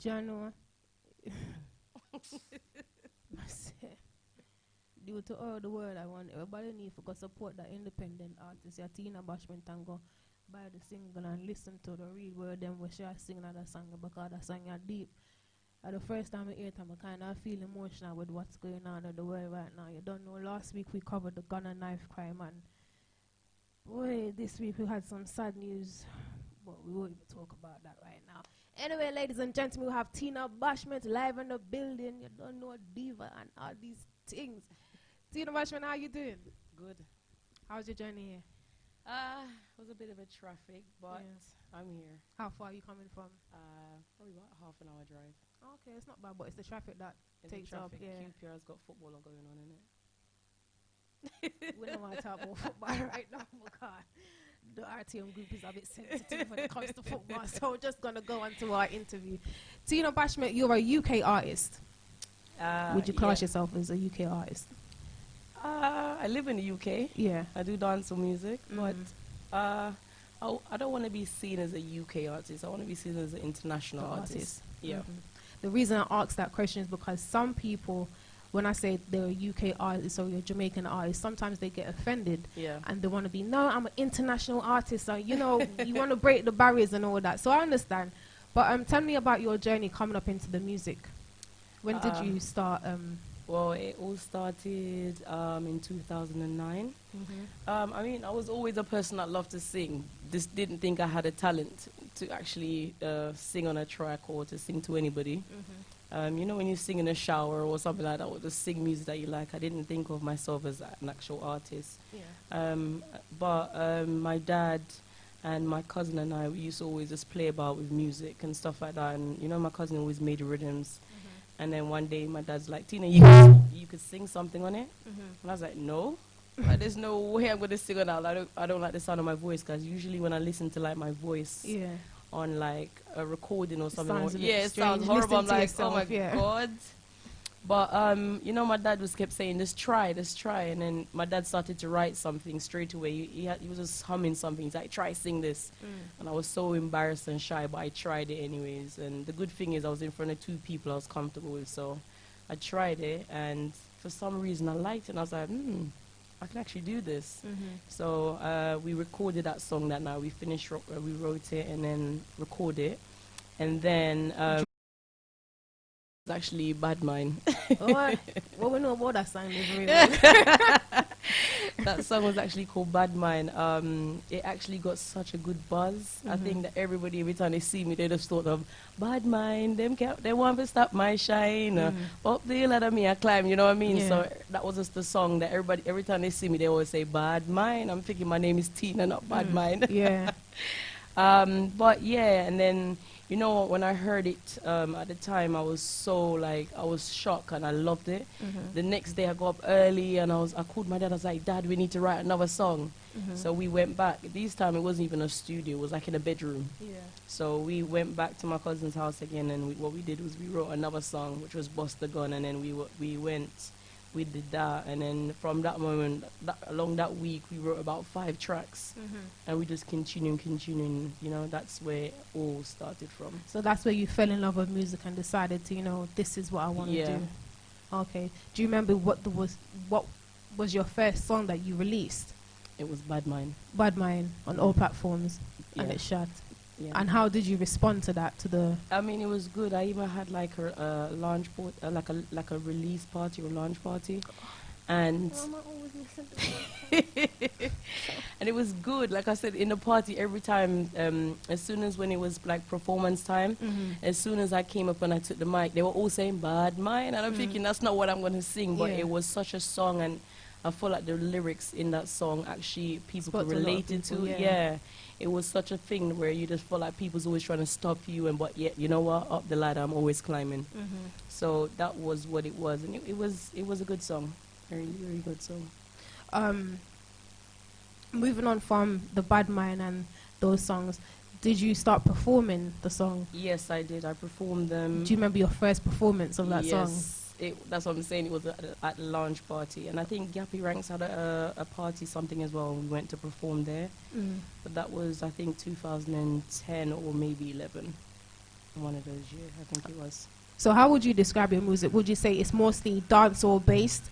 Jano. Due to all the world, I want everybody need to go support the independent artists. Yeah, Tina Bashment and go buy the single and listen to the real word. Then we shall sing another song because the song are deep. The first time I hear it, I kind of feel emotional with what's going on in the world right now. You don't know. Last week we covered the gun and knife crime, and boy, this week we had some sad news. But we won't even talk about that right now. Anyway, ladies and gentlemen, we have Tina Bashment live in the building. You don't know diva and all these things. Tina Bashment, how you doing? Good. How's your journey here? It was a bit of a traffic, but I'm here. How far are you coming from? Probably about half an hour drive. Okay, it's not bad, but it's the traffic that It's takes the up. traffic. Yeah. QPR's got football going on in it. We don't want to talk about football right now because the RTM group is a bit sensitive when it comes to football. So we're just going to go on to our interview. Tina Bashment, you're a UK artist. Would you class yourself as a UK artist? I live in the UK. Yeah. I do dancehall music, but I don't want to be seen as a UK artist. I want to be seen as an international artist. Yeah. The reason I ask that question is because some people, when I say they're a UK artist or you're a Jamaican artist, sometimes they get offended. Yeah. And they want to be, no, I'm an international artist. So, you know, you want to break the barriers and all that. So I understand. But tell me about your journey coming up into the music. When did you start? Well, it all started in 2009. I mean, I was always a person that loved to sing. Just didn't think I had a talent to actually sing on a track or to sing to anybody. You know, when you sing in a shower or something like that, or just sing music that you like, I didn't think of myself as an actual artist. Yeah. But my dad and my cousin and I, we used to always just play about with music and stuff like that. And, you know, my cousin always made rhythms. And then one day my dad's like, Tina, you could sing something on it? And I was like, no. Like, there's no way I'm going to sing on that. I don't like the sound of my voice, because usually when I listen to like my voice on like a recording or something, it sounds horrible. I'm like, oh my God. But, you know, my dad kept saying, just try. And then my dad started to write something straight away. He was just humming something. He's like, try, sing this. And I was so embarrassed and shy, but I tried it anyways. And the good thing is I was in front of 2 people I was comfortable with. So I tried it, and for some reason I liked it. And I was like, I can actually do this. So we recorded that song that night. We finished, we wrote it and then recorded it. And then... it's actually Bad Mind. What we know about that song is really That song was actually called Bad Mind. It actually got such a good buzz. I think that everybody, every time they see me, they just thought of Bad Mind, they want to stop my shine. Up the ladder me I climb, you know what I mean? So that was just the song that everybody, every time they see me, they always say Bad Mind. I'm thinking my name is Tina, not Bad Mind. Yeah. But yeah, and then, you know, when I heard it at the time, I was so like, I was shocked and I loved it. The next day I got up early and I called my dad. I was like, Dad, we need to write another song. So we went back. This time it wasn't even a studio. It was like in a bedroom. So we went back to my cousin's house again, and what we did was we wrote another song, which was Bust the Gun, and then we did that, and then from that moment, along that week, we wrote about 5 tracks, and we just continuing, you know, that's where it all started from. So that's where you fell in love with music and decided to, you know, this is what I want to do. Okay. Do you remember what was your first song that you released? It was Bad Mind. Bad Mind on all platforms, and it shot. And how did you respond to that? I mean, it was good. I even had like a launch like a release party or launch party, and and it was good. Like I said, in the party, every time, as soon as when it was like performance time, as soon as I came up and I took the mic, they were all saying Bad Mind, and I'm thinking that's not what I'm going to sing, but it was such a song, and I feel like the lyrics in that song actually people could relate it to. It was such a thing where you just feel like people's always trying to stop you, but yet, you know what, up the ladder I'm always climbing. So that was what it was, and it was a good song, very, very good song. Moving on from the Bad Mind and those songs, did you start performing the song? Yes, I did. I performed them. Do you remember your first performance of that song? That's what I'm saying. It was at the launch party, and I think Gappy Ranks had a party something as well. We went to perform there, but that was I think 2010 or maybe 11. one of those years, I think it was. So how would you describe your music? Would you say it's mostly dancehall based?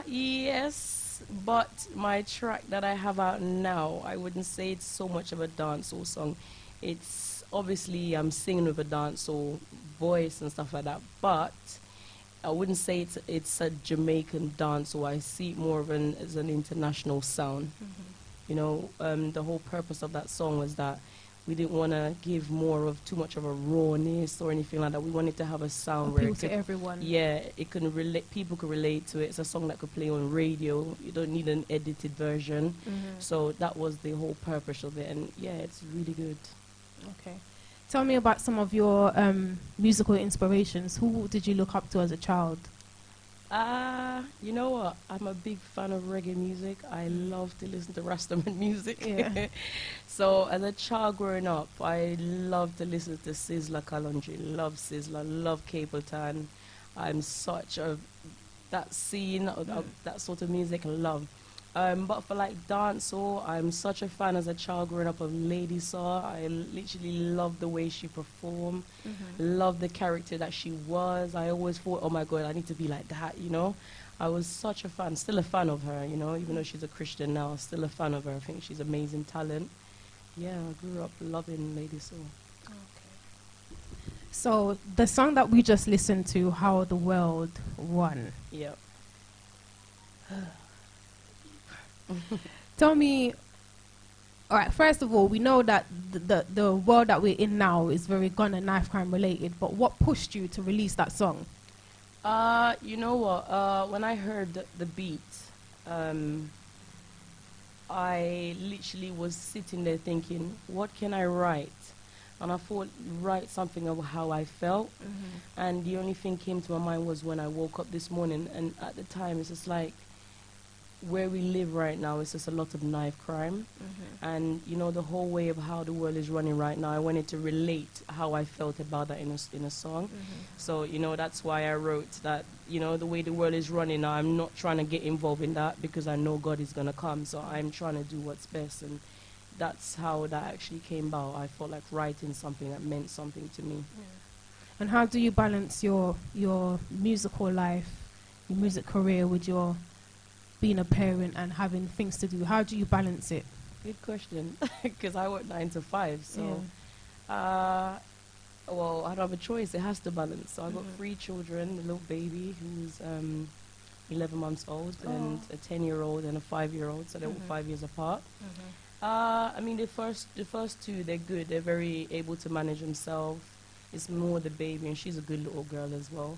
Yes, but my track that I have out now, I wouldn't say it's so much of a dancehall song. It's obviously I'm singing with a dancehall voice and stuff like that, but I wouldn't say it's a Jamaican dancehall. I see it more of as an international sound. You know, the whole purpose of that song was that we didn't want to give too much of a rawness or anything like that. We wanted to have a sound where Appeal to everyone. yeah, it can relate. People could relate to it. It's a song that could play on radio. You don't need an edited version. So that was the whole purpose of it. And yeah, it's really good. Okay. Tell me about some of your musical inspirations. Who did you look up to as a child? You know what? I'm a big fan of reggae music. I love to listen to Rastaman music. Yeah. So as a child growing up, I loved to listen to Sizzla Kalonji. Love Sizzla, love Capleton. I'm such a that scene of that sort of music. I love. But for like dancehall, I'm such a fan as a child growing up of Lady Saw. I literally love the way she performed, love the character that she was. I always thought, oh my God, I need to be like that, you know. I was such a fan, still a fan of her, you know, even though she's a Christian now, still a fan of her. I think she's amazing talent. Yeah, I grew up loving Lady Saw. Okay. So the song that we just listened to, How the World Won. Yeah. Tell me, all right, first of all, we know that the world that we're in now is very gun and knife crime related, but what pushed you to release that song? You know what, when I heard the beat, I literally was sitting there thinking, what can I write? And I thought, write something of how I felt. And the only thing came to my mind was when I woke up this morning, and at the time it's just like, where we live right now is just a lot of knife crime. And you know, the whole way of how the world is running right now, I wanted to relate how I felt about that in a song. So you know, that's why I wrote that, you know, the way the world is running now, I'm not trying to get involved in that because I know God is going to come, so I'm trying to do what's best. And that's how that actually came about. I felt like writing something that meant something to me. And how do you balance your musical life, your music career, with your being a parent and having things to do? How do you balance it? Good question, because I work 9 to 5, so well, I don't have a choice. It has to balance. So I've got 3 children: a little baby who's 11 months old, and a 10-year-old and a 5-year-old. So they're all 5 years apart. I mean, the first 2, they're good. They're very able to manage themselves. It's more the baby, and she's a good little girl as well.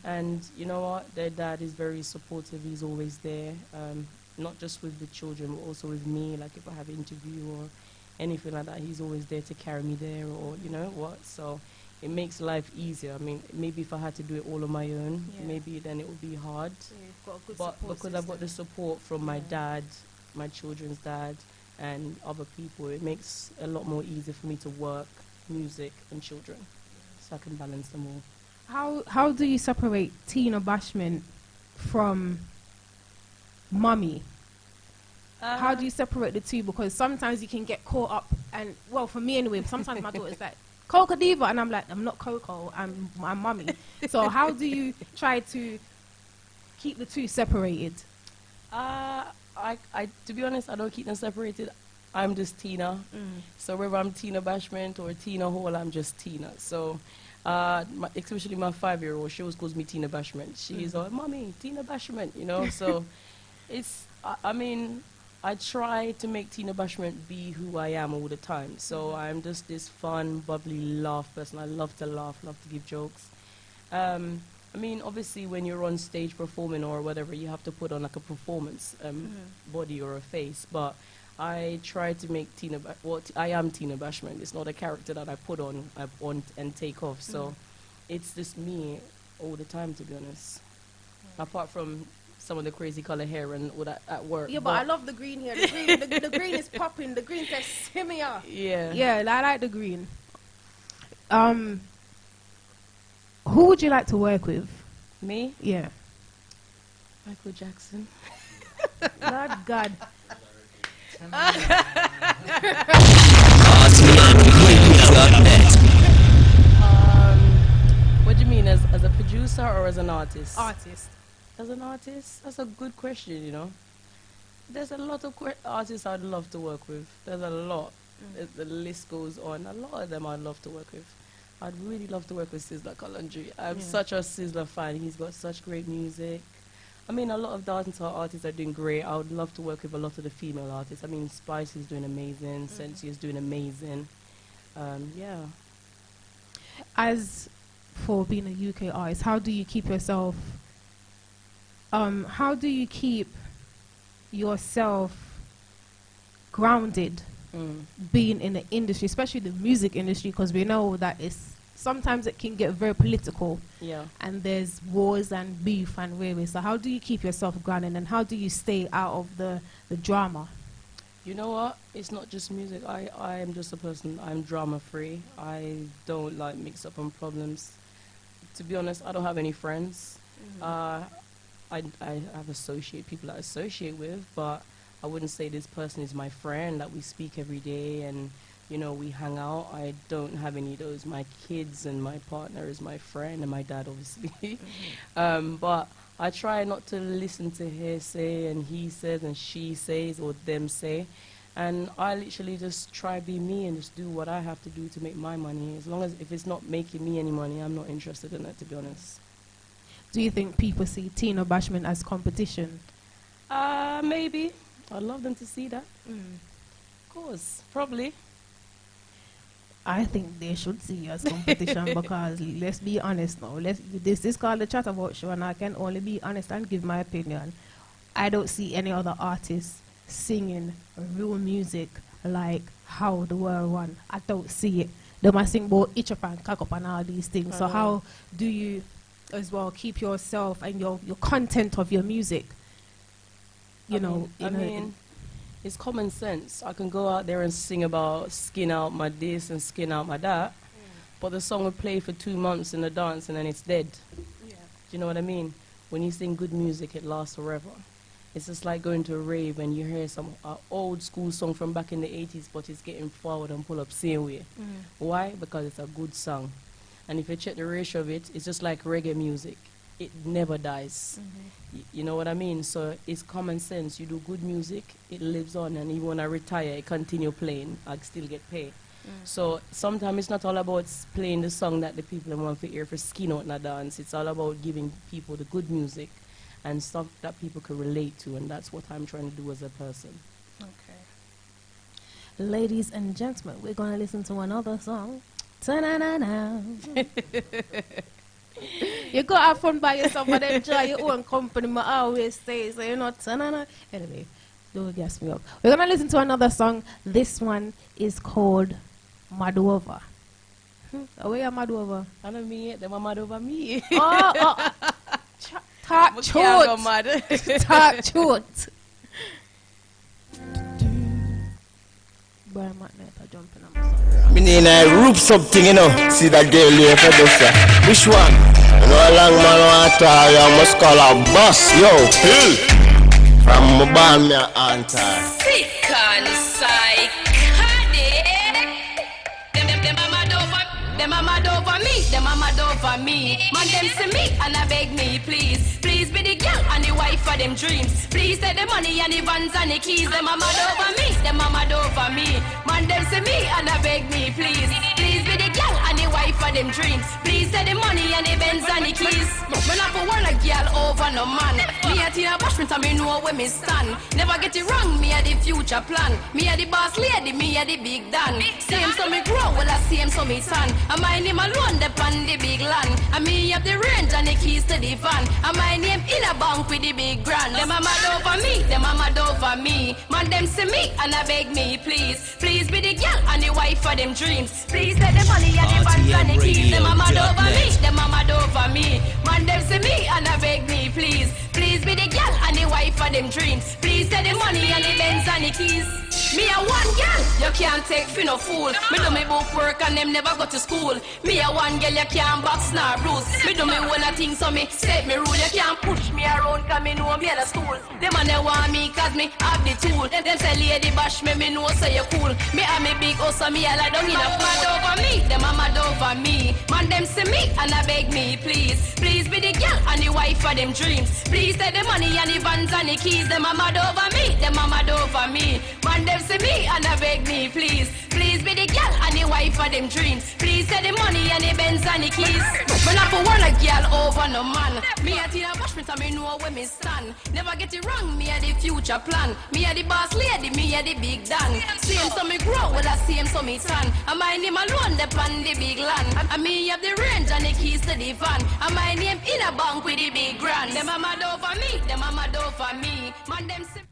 And you know what? Their dad is very supportive. He's always there, not just with the children, but also with me. Like if I have an interview or anything like that, he's always there to carry me there, or you know what? So it makes life easier. I mean, maybe if I had to do it all on my own, maybe then it would be hard. So you've got a good But support because I've got the support from my dad, my children's dad, and other people, it makes a lot more easier for me to work, music, and children. So I can balance them all. How do you separate Tina Bashment from Mummy? How do you separate the two? Because sometimes you can get caught up, and well, for me anyway, sometimes my daughter's like, Coco Diva, and I'm like, I'm not Coco, I'm Mummy. So how do you try to keep the two separated? To be honest, I don't keep them separated. I'm just Tina. So whether I'm Tina Bashment or Tina Hall, I'm just Tina. So especially my 5-year-old, she always calls me Tina Bashment. She's like, Mommy, Tina Bashment, you know. So it's, I mean, I try to make Tina Bashment be who I am all the time. So I'm just this fun, bubbly, laugh person. I love to laugh, love to give jokes. I mean, obviously, when you're on stage performing or whatever, you have to put on like a performance body or a face. But I try to make I am Tina Bashment. It's not a character that I put on and take off. So it's just me all the time, to be honest. Apart from some of the crazy color hair and all that at work. Yeah, but I love the green here. The green is popping. The green says, "Hear me out." Yeah. Yeah, I like the green. Who would you like to work with? Me? Yeah. Michael Jackson. God. Osman Radio.net. producer or as an artist? Artist. As an artist? That's a good question, you know. There's a lot of artists I'd love to work with. There's a lot. The list goes on. A lot of them I'd love to work with. I'd really love to work with Sizzla Kalonji. I'm such a Sizzla fan. He's got such great music. I mean, a lot of dancehall artists are doing great. I would love to work with a lot of the female artists. I mean, Spice is doing amazing. Sensi is doing amazing. Yeah. As for being a UK artist, how do you keep yourself? How do you keep yourself grounded, being in the industry, especially the music industry, because we know that sometimes it can get very political. Yeah. And there's wars and beef and wayway. So how do you keep yourself grounded, and how do you stay out of the drama? You know what? It's not just music. I am just a person. I'm drama free. I don't like mix up on problems. To be honest, I don't have any friends. I have people that I associate with, but I wouldn't say this person is my friend that we speak every day and, you know, we hang out. I don't have any of those. My kids and my partner is my friend, and my dad, obviously. But I try not to listen to hearsay and he says and she says or them say. And I literally just try to be me and just do what I have to do to make my money. As long as if it's not making me any money, I'm not interested in it, to be honest. Do you think people see Tina Bashment as competition? Maybe. I'd love them to see that. Of course, probably. I think they should see you as competition because let's be honest now. This is called the Chat About Show, and I can only be honest and give my opinion. I don't see any other artists singing real music like how the world won. I don't see it. They might sing about itch up and cock up and all these things. So how do you as well keep yourself and your content of your music? I mean, it's common sense. I can go out there and sing about skin out my this and skin out my that, but the song will play for 2 months in the dance and then it's dead. Yeah. Do you know what I mean? When you sing good music, it lasts forever. It's just like going to a rave and you hear some old school song from back in the 80s, but it's getting forward and pull up same way. Why? Because it's a good song. And if you check the ratio of it, it's just like reggae music. It never dies. You know what I mean? So it's common sense. You do good music, it lives on, and even when I retire, it continue playing. I still get paid. So sometimes it's not all about playing the song that the people want to hear for skin out in a dance. It's all about giving people the good music and stuff that people can relate to, and that's what I'm trying to do as a person. Okay. Ladies and gentlemen, we're going to listen to another song. Ta-na-na-na. You go have fun by yourself and enjoy your own company. I always say, so you're not. Anyway, don't gas me up. We're gonna listen to another song. This one is called Mad Over. Where are Mad Over? I don't mean it. They were mad over me. Talk truth. Talk truth. Me need a rope something, you know. See that girl there for this. Which one? You know a long man want to you must call a boss. Yo, Hill. From my band, me a answer. Sick and psych. Them a mad over me. Them a mad over me. Man, them see me and I beg me, please. Please be the girl and the wife for them dreams. Please take the money and the vans and the keys. Them a mad over me. Them a mad over me. Man, them see me and I beg me, please. Please be the girl and the wife for them dreams. Please take the money and the Benz and the keys. Me not for one a girl over no man. Me a Tina Bashment and me know where me stand. Never get it wrong, me a the future plan. Me a the boss lady, me a the big Dan. Same so me grow, well I same so me son. And my name alone depend the big land. And me have the range and the keys to the van. And my name in a bank with the big brand. Them a mad over me, them a mad over me. Man them see me and I beg me, please. Please be the girl and the wife for them dreams. Please take the money and the vans and the keys. Them a mad over me, them a mad over me. Man them see me and I beg me, please. Please be the girl and the wife for them dreams. Please take the money and the Benz and the keys. Me a one girl, you can't take for no fool. Me do me book work and them never go to school. Me a one girl, you can't box nor bruise. Me do me one a thing so me set me rule. You can't push me around cause me know me a the stool. Them and they want me cause me have the tool. Them say lady bash me know say you cool. Me a me big house so me a lie down in a pool. Mad over me, them a mad over me. Man them see me and I beg me please. Please be the girl and the wife for them dreams. Please take the money and the vans and the keys. Them a mad over me, them a mad over me. Man them see me and I beg me please. Please be the girl and the wife for them dreams. Please take the money and the Benz and the keys. When I put one a girl over no man. Me a Tina Bashment and me know where me stand. Never get it wrong, me a the future plan. Me a the boss lady, me a the big Dan. Same so me grow, well I same so me tan. And my name alone depend the big land. And me have the range and the keys to the van. And my name in a bank with the big grand. Them a mad over me, them a mad over me. Man them say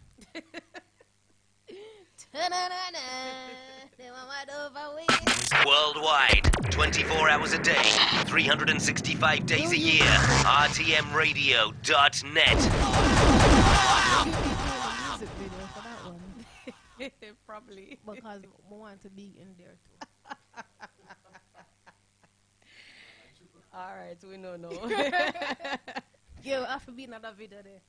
Worldwide, 24 hours a day, 365 days a year. RTMRadio.net. Music video for that one. Probably. Because I want to be in there too. Alright, we know no. Yeah, I have to be in another video there.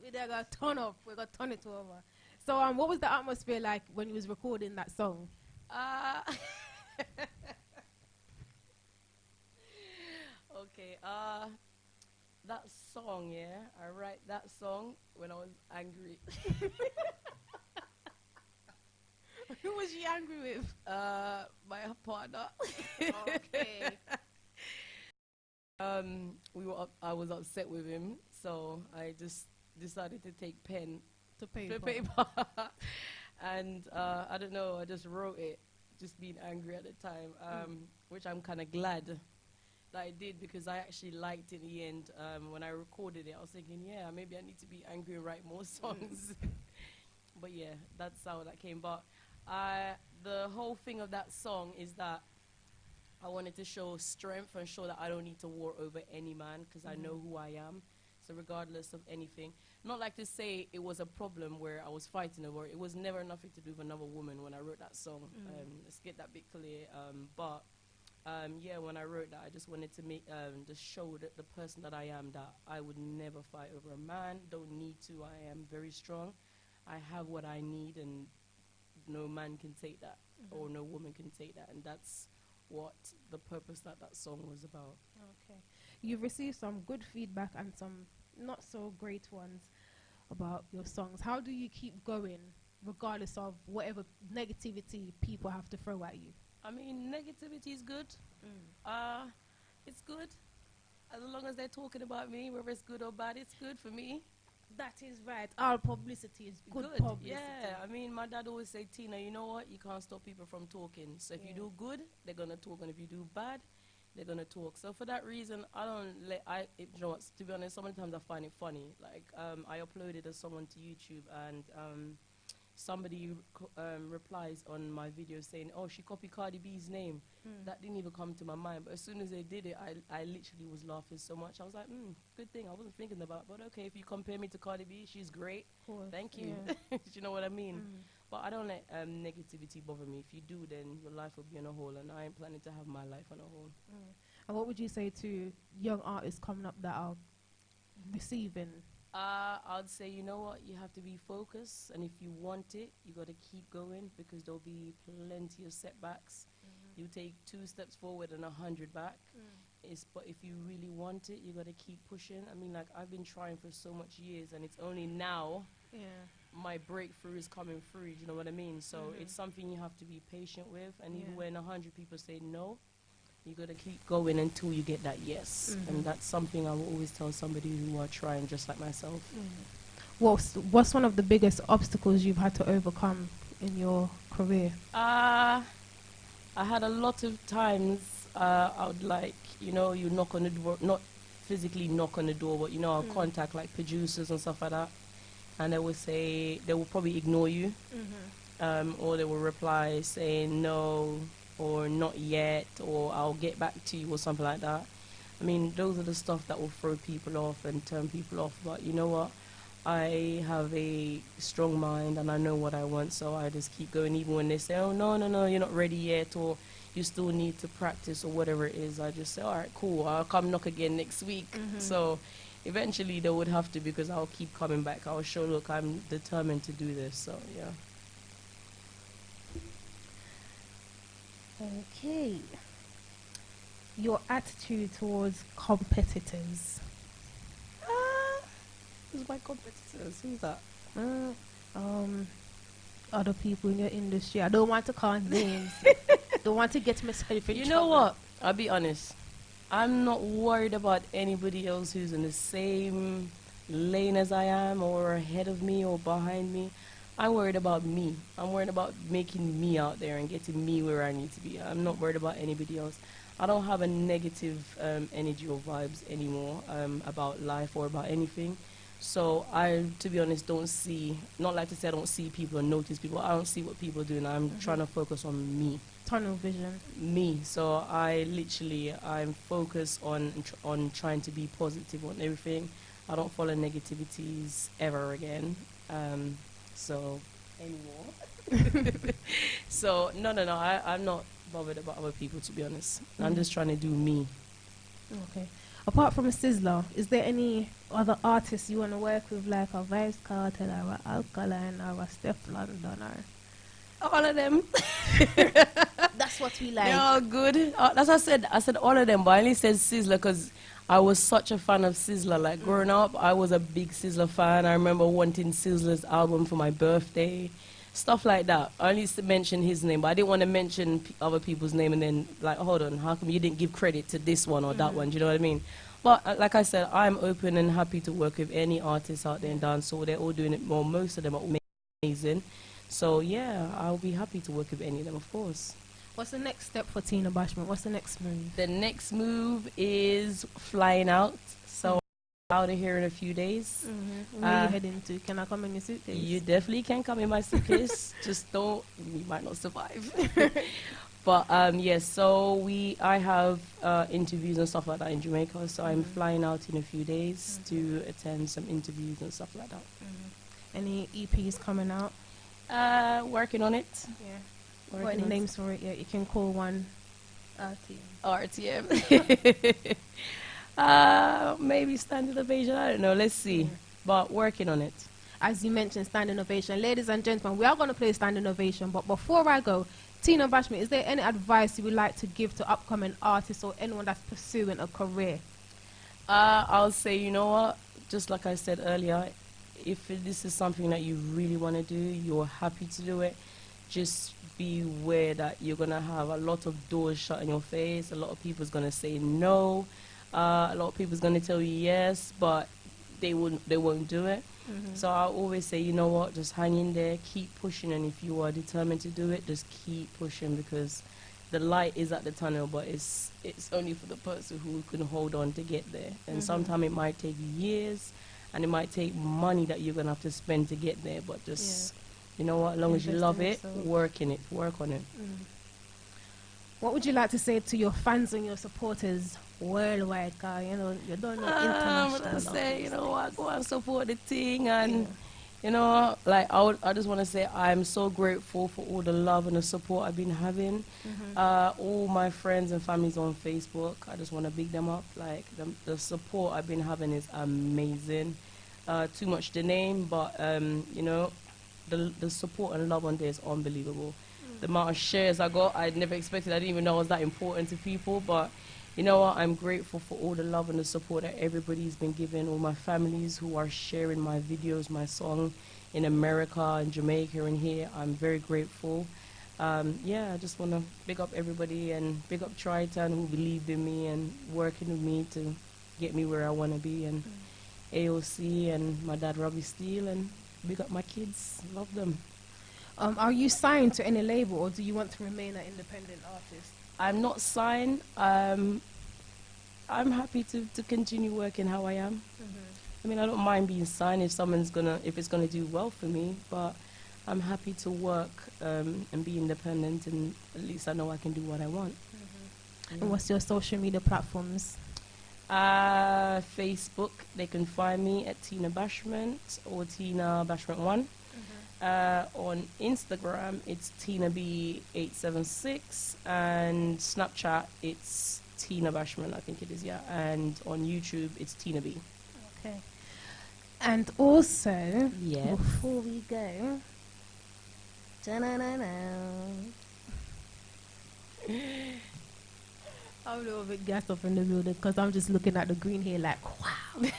Video got turn up. We got turn it over. So what was the atmosphere like when you was recording that song? Okay, that song, yeah, I write that song when I was angry. Who was you angry with? My partner. Okay. I was upset with him, so I just decided to take pen To pay to for. paper. And I don't know, I just wrote it, just being angry at the time, which I'm kind of glad that I did, because I actually liked it in the end. When I recorded it, I was thinking, yeah, maybe I need to be angry and write more songs. But yeah, that's how that came. But the whole thing of that song is that I wanted to show strength and show that I don't need to war over any man, because I know who I am. So regardless of anything, not like to say it was a problem where I was fighting over it. It was never nothing to do with another woman when I wrote that song. Let's get that bit clear. Yeah, when I wrote that, I just wanted to make just show that the person that I am, that I would never fight over a man. Don't need to. I am very strong. I have what I need, and no man can take that, or no woman can take that, and that's what the purpose that song was about. Okay. You've received some good feedback and some not so great ones about your songs. How do you keep going regardless of whatever negativity people have to throw at you? I mean, negativity is good. It's good. As long as they're talking about me, whether it's good or bad, it's good for me. That is right. Our publicity is good publicity. Yeah, I mean, my dad always say, Tina, you know what? You can't stop people from talking. So if you do good, they're going to talk. And if you do bad, they're going to talk. So for that reason, I don't let, you know what, to be honest, sometimes I find it funny. Like, I uploaded a song onto YouTube, and somebody replies on my video saying, oh, she copied Cardi B's name. That didn't even come to my mind. But as soon as they did it, I literally was laughing so much. I was like, good thing. I wasn't thinking about it. But okay, if you compare me to Cardi B, she's great. Thank you. Yeah. You know what I mean? But I don't let negativity bother me. If you do, then your life will be on a whole. And I ain't planning to have my life on a whole. And what would you say to young artists coming up that are receiving? I'd say, you know what, you have to be focused, and if you want it, you got to keep going, because there'll be plenty of setbacks. You take 2 steps forward and 100 back. But if you really want it, you got to keep pushing. I mean, like, I've been trying for so much years, and it's only now my breakthrough is coming through. You know what I mean? So it's something you have to be patient with, and even when 100 people say no, you got to keep going until you get that yes. And that's something I will always tell somebody who are trying just like myself. What's one of the biggest obstacles you've had to overcome in your career? I had a lot of times I would, like, you know, you knock on the door, not physically knock on the door, but, you know, I'll contact like producers and stuff like that, and they will say, they will probably ignore you, or they will reply saying no, or not yet, or I'll get back to you, or something like that. I mean, those are the stuff that will throw people off and turn people off. But you know what? I have a strong mind and I know what I want, so I just keep going. Even when they say, "Oh no, you're not ready yet," or "You still need to practice," or whatever it is, I just say, "All right, cool. I'll come knock again next week." So eventually they would have to, because I'll keep coming back. I'll show, look, I'm determined to do this. So yeah. Okay. Your attitude towards competitors. Who's my competitors? Who's that? Uh, um, Other people in your industry. I don't want to call names. Don't want to get myself in You trouble. know what? I'll be honest. I'm not worried about anybody else who's in the same lane as I am, or ahead of me, or behind me. I'm worried about me. I'm worried about making me out there and getting me where I need to be. I'm not worried about anybody else. I don't have a negative energy or vibes anymore about life or about anything. So I, to be honest, don't see, not like to say I don't see people and notice people. I don't see what people are doing. I'm trying to focus on me. Tunnel vision. Me. So I'm focused on trying to be positive on everything. I don't follow negativities ever again. So anymore. So no. I'm not bothered about other people, to be honest. I'm just trying to do me. Okay. Apart from Sizzler, is there any other artists you want to work with, like a Vibes Cartel or a Alkaline or a Steph London or? All of them. That's what we like. They're all good. That's what I said. I said all of them, but I only said Sizzler because I was such a fan of Sizzler. Like growing up, I was a big Sizzler fan. I remember wanting Sizzler's album for my birthday, stuff like that. I only mentioned his name, but I didn't want to mention other people's name and then like, hold on, how come you didn't give credit to this one or that one? Do you know what I mean? But like I said, I'm open and happy to work with any artists out there in dancehall. They're all doing it. Well, most of them are amazing. So yeah, I'll be happy to work with any of them, of course. What's the next step for Tina Bashment? What's the next move? The next move is flying out. So out of here in a few days. Where are you heading to? Can I come in your suitcase? You definitely can come in my suitcase. Just don't, we might not survive. But yes, so I have interviews and stuff like that in Jamaica. So I'm flying out in a few days to attend some interviews and stuff like that. Any EPs coming out? Working on it. Yeah. Got any names for it yet? You can call one RTM. Maybe Standard Ovation. I don't know. Let's see. But working on it. As you mentioned, Standing Ovation. Ladies and gentlemen, we are going to play Standing Ovation. But before I go, Tina Bashment, is there any advice you would like to give to upcoming artists or anyone that's pursuing a career? I'll say, you know what? Just like I said earlier, if this is something that you really want to do, you're happy to do it, just be aware that you're going to have a lot of doors shut in your face. A lot of people's going to say no. A lot of people's going to tell you yes, but they won't do it. So I always say, you know what, just hang in there, keep pushing, and if you are determined to do it, just keep pushing, because the light is at the tunnel, but it's only for the person who can hold on to get there. And sometimes it might take years, and it might take money that you're going to have to spend to get there, but just, you know what, as long as you love it, work on it. What would you like to say to your fans and your supporters worldwide, Carl? You know, you don't know international. I'm say, you know what, go and support the thing, and you know, like I just want to say I'm so grateful for all the love and the support I've been having. All my friends and families on Facebook, I just want to big them up. Like the support I've been having is amazing. Too much to name, but you know, the support and love on there is unbelievable. The amount of shares I got, I never expected. I didn't even know it was that important to people, but you know what, I'm grateful for all the love and the support that everybody's been giving, all my families who are sharing my videos, my song in America and Jamaica and here. I'm very grateful. Yeah, I just want to big up everybody and big up Triton, who believed in me and working with me to get me where I want to be, and AOC and my dad Robbie Steele, and big up my kids, love them. Are you signed to any label, or do you want to remain an independent artist? I'm not signed. I'm happy to continue working how I am. I mean, I don't mind being signed if it's gonna do well for me, but I'm happy to work and be independent, and at least I know I can do what I want. And what's your social media platforms? Facebook, they can find me at Tina Bashment or Tina Bashment1. On Instagram, it's Tina B876, and Snapchat, it's Tina Bashment, I think it is, yeah. And on YouTube, it's Tina B. Okay. And also, Yeah. before we go, I'm a little bit gassed up in the building because I'm just looking at the green here like, wow.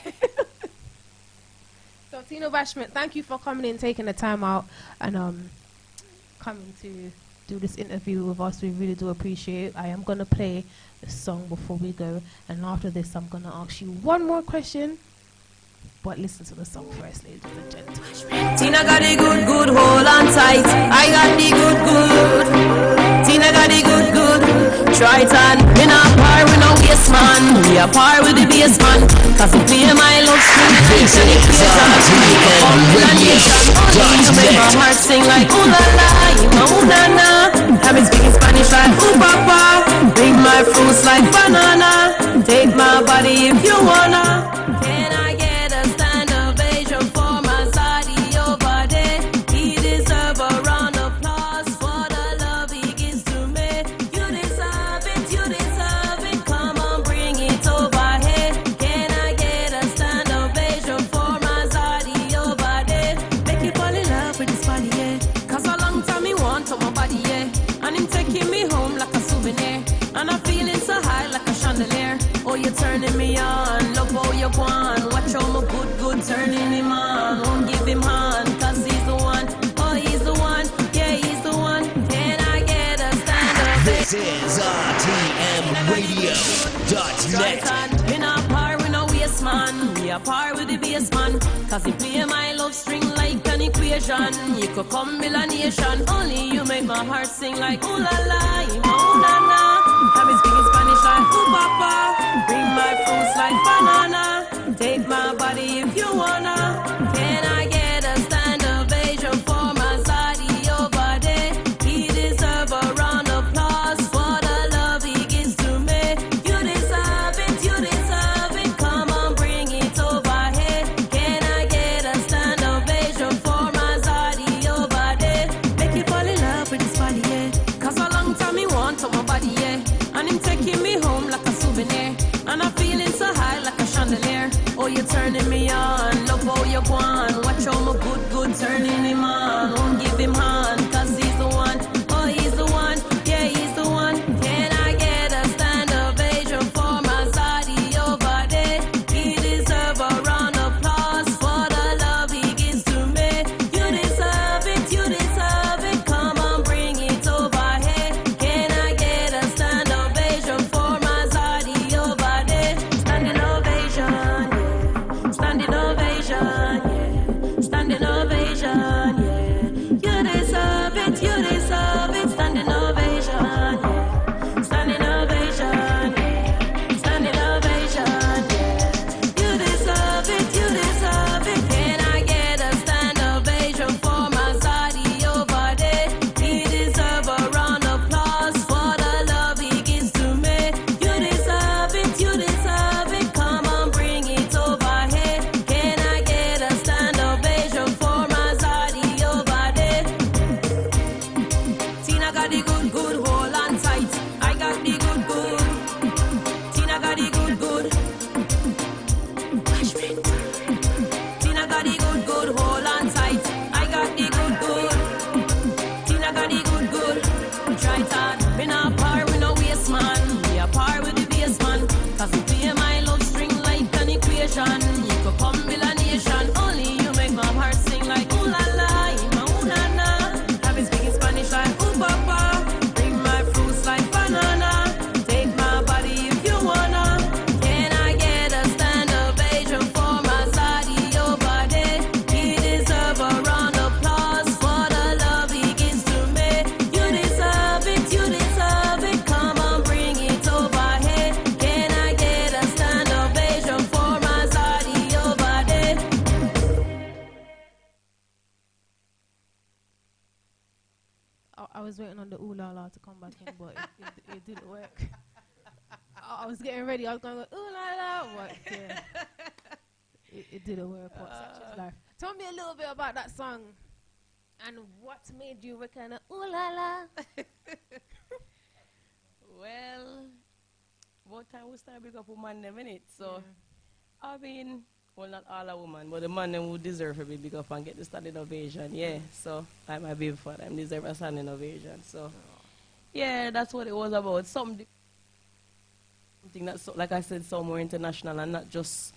So, Tina Bashment, thank you for coming in, taking the time out, and coming to do this interview with us. We really do appreciate it. I am going to play the song before we go, and after this, I'm going to ask you one more question. But listen to the song first, ladies and gentlemen. Tina got the good, good, hold on tight. I got the good, good. Tina got the good, good. Try it on. We not par with no waste man. We are par with the bass man. Cause we play my love string. This is You make my heart sing like ooh la la, ooh na na. Have me speaking Spanish like ooh papa. Bring my fruits like banana. Take my body if you wanna. Can I get a stand ovation for my Saudi over there? He deserve a round of applause for the love he gives to me. You deserve it, you deserve it. Come on, bring it over here. Can I get a stand ovation for my Saudi over there? Make you fall in love with this body, yeah. Cause a long time he want on my body, yeah. And him taking me home like a souvenir. And I'm feeling so high like a chandelier. Oh, you're turning me on, love how you want. Watch how my good, good turning him on. Won't give him hand, cause he's the one. Oh, he's the one, yeah, he's the one. Can I get a stand up? This is RTMRadio.net. We not par with no waste man. We are par with the bass man. Cause he play my love string like an equation. You could come build a nation. Only you make my heart sing like ooh la la, ooh na na. Have me speaking Spanish like ooh papa. Bring my fruits like banana. Take my body if you wanna. Can I get a stand ovation for my Saudi over there? He deserve a round of applause for the love he gives to me. You deserve it, you deserve it. Come on, bring it over here. Can I get a stand ovation for my Saudi over there? Make you fall in love with this body, yeah. Cause a long time he want on my body, yeah. And him taking me home like a souvenir. And I'm feeling so high like a chandelier. Oh, you're turning me on, love how you want. Watch how my good, good turning him on. Won't give him hand, cause he's the one. Oh, he's the one, yeah, he's the one. Can I get a stand ovation for my Saudi over there? He deserve a round of applause for the love he gives to me. You deserve it, you deserve it. Come on, bring it over here. Can I get a stand ovation for my Saudi over there? Standing ovation, yeah. Standing ovation, yeah. Standing ovation, yeah. You deserve it, you deserve it. Standing ovation, yeah. Standing ovation, yeah. Standing ovation, yeah. You deserve it, you deserve it. Can I get a stand ovation for my Saudi over there? He deserve a round of applause for the love he gives to me. You deserve it, you deserve it. Come on, bring it over here. Can I get a stand ovation for my Saudi over there? Tina got the good, good, hold on tight. I got the good, good. Tina got the good, good. Bashment. Tina got the good, good, hold on tight. I got the good, good. Tina got the good, good. Try it on. We not par with no waste man. We are par with the bass man. Cause we play my love string like an equation. You could come build a nation. Only you make my heart sing like ooh la la, ooh na na. Have me speaking Spanish like ooh papa. Bring my fruits like banana. Take my body if you wanna. Can I get a stand ovation for my Saudi over there? He deserve a round of applause for the love he gives to me. You deserve it, you deserve it. Come on, bring it over here. Can I get a stand ovation for my Saudi over there? I was waiting on the ooh la la to come back in, but it didn't work. I was getting ready. I was going to go, ooh la la. What? Yeah. It didn't work. Such is life. Tell me a little bit about that song and what made you kind of ooh la la. Well, what time we start big up woman in a minute? So, I mean, well, not all a woman, but the man them who deserve to be big up and get the standing ovation. Yeah. So, I'm a baby for them. Deserve a standing ovation. So, yeah, that's what it was about. Something that's, like I said, so more international and not just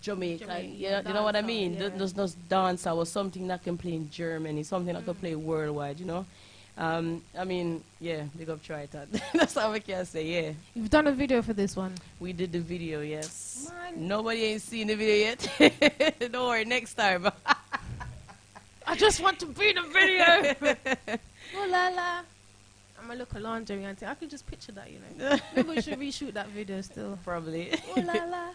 Jamaica. Yeah, you know what I mean? Yeah. There's no dance or something that can play in Germany, something that can play worldwide, you know? I mean, yeah, big up Triton. That's all we can say, yeah. You've done a video for this one. We did the video, yes. Man. Nobody ain't seen the video yet. Don't worry, next time. I just want to be in the video. Oh la la. I'm gonna look at laundry and I could just picture that, you know. Maybe we should reshoot that video still. Probably. Oh la la.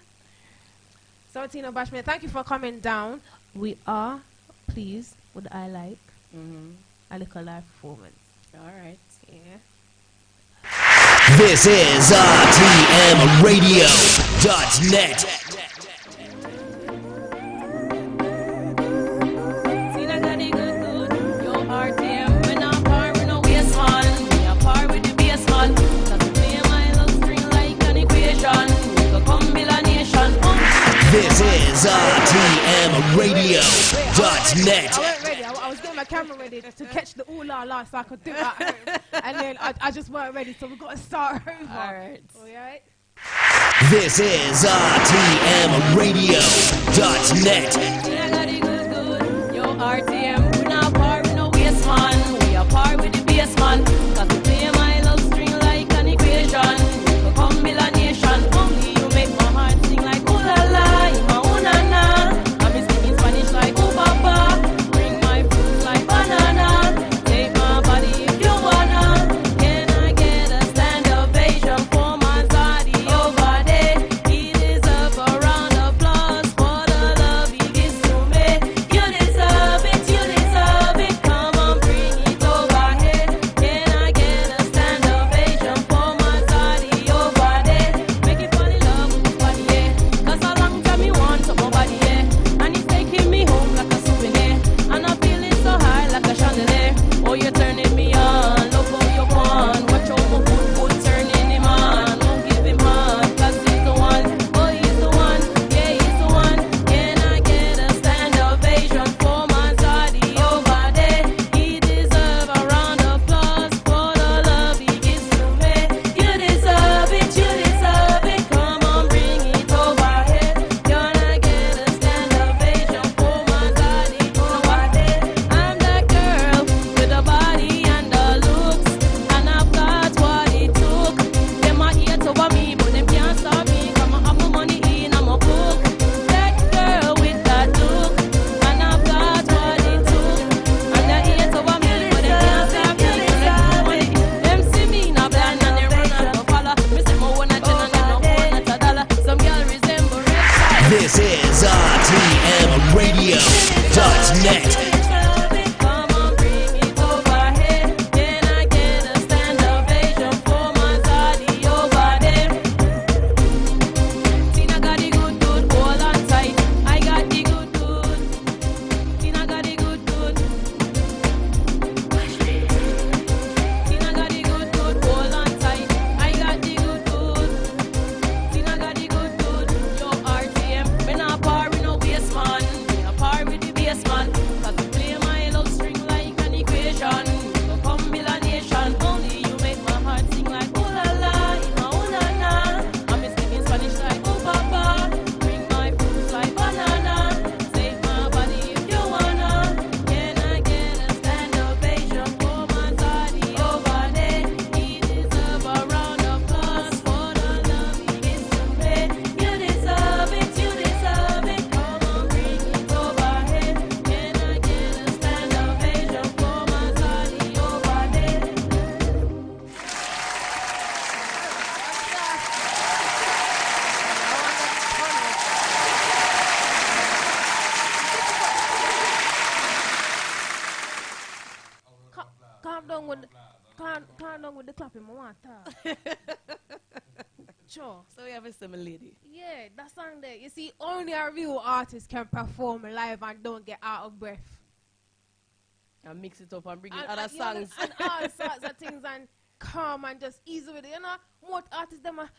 So Tina Bashment, thank you for coming down. We are pleased with I like a little live performance. All right. Yeah. This is RTMRadio.net. This is RTMRadio.net. I wasn't ready. I was getting my camera ready to catch the ooh la la so I could do it at home. And then I just weren't ready, so we've got to start over. All right. All right? This is RTMRadio.net. Yo, RTM, we not par with no waste man. We are par with the bass man. Cause we play my love string like an equation. You come build a nation. Only you make my heart sing like ooh la la, my ooh na na. I'm speaking Spanish like ooh papa. Bring my fruit like banana. Take my body if you wanna. Can I get a stand ovation for my body over there? He deserves a round of applause for the love he gives to me. You deserve it, you deserve it. Come on, bring it over here. Can I get a stand ovation for my body over there? Make it fall in love with this body, yeah. Cause a long time me want to my body, yeah. And he's taking me home like a souvenir. And I'm feeling so high like a chandelier. Oh, you're turning me on, look how you want. Watch out my foot turning him on. Won't give him on, cause he's the one. Oh, he's the one, yeah, he's the one. Can I get a stand ovation for my body over there? He deserves a round of applause for the love he gives to me. You deserve it, you deserve it. Come on, bring it over here. Gonna get a stand ovation for my body over there. I'm that girl with the body and the looks, and I've got what it took. Them are here over me, but them can't stop me. Come on, have my money in, I'm a book. That girl with that look, and I've got what it took. And they're here over me, but them can't stop me. Them see me in a blind and they run and go follow. Me say my one a ten and them no one at a dollar. Some girl resemble red sky. This is RTMRadio.net. Come on, bring it over here. Can I get a stand ovation for my body over there? Tina got the good, hold on tight. I got the good. Tina got the good. Tina got the good, hold on tight. I got the good. Tina got the good. Yo, RTM, me not par with no waste man. Me a par with the bass man. Cause we play my love string like an equation. So come build a nation. Only you make my heart sing like ooh la la, my ooh na na. I'm speaking Spanish like ooh papa. Bring my fruits like banana. Take my body if you wanna. Can I get a stand ovation for my body over there? He deserves a round of applause for the love he gives to me. You deserve it, you deserve it. Come on, bring it over here. Can I get a stand ovation for my body over there? Calm down with the clapping, I want to talk. Sure. So we have a similar lady. Yeah, that song there. You see, only a real artist can perform live and don't get out of breath. And mix it up and bring in And, other and, you know, songs. and all sorts of things and calm and just easy with it. You know, most artists them are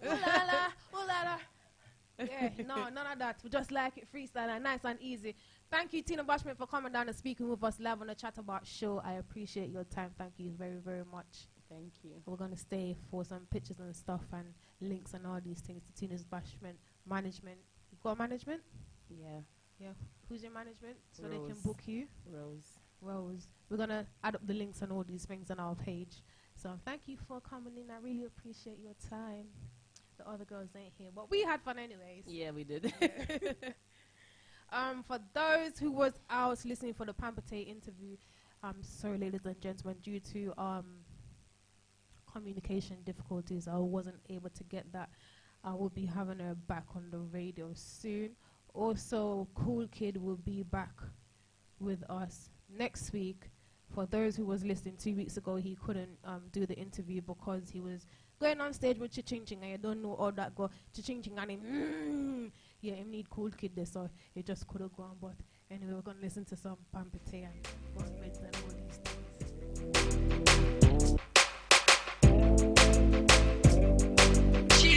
ooh la la, ooh la la. Yeah, no, none of that. We just like it freestyle and nice and easy. Thank you, Tina Bashment, for coming down and speaking with us live on the Chatterbox show. I appreciate your time. Thank you very, very much. Thank you. We're going to stay for some pictures and stuff and links and all these things to Tina's Bashment management. You got management? Yeah. Yeah. Who's your management? So they can Rose. book you? Rose. We're going to add up the links and all these things on our page. So thank you for coming in. I really appreciate your time. The other girls ain't here, but we had fun anyways. Yeah, we did. For those who was out listening for the Pampate interview, I'm sorry, ladies and gentlemen, due to communication difficulties, I wasn't able to get that. I will be having her back on the radio soon. Also, Cool Kid will be back with us next week. For those who was listening 2 weeks ago, he couldn't do the interview because he was going on stage with Ching Ching, and you don't know all that go Ching Ching and him. Yeah, him need Cool Kid there, so he just couldn't go on. But anyway, we're gonna listen to some Pampate and Bashment and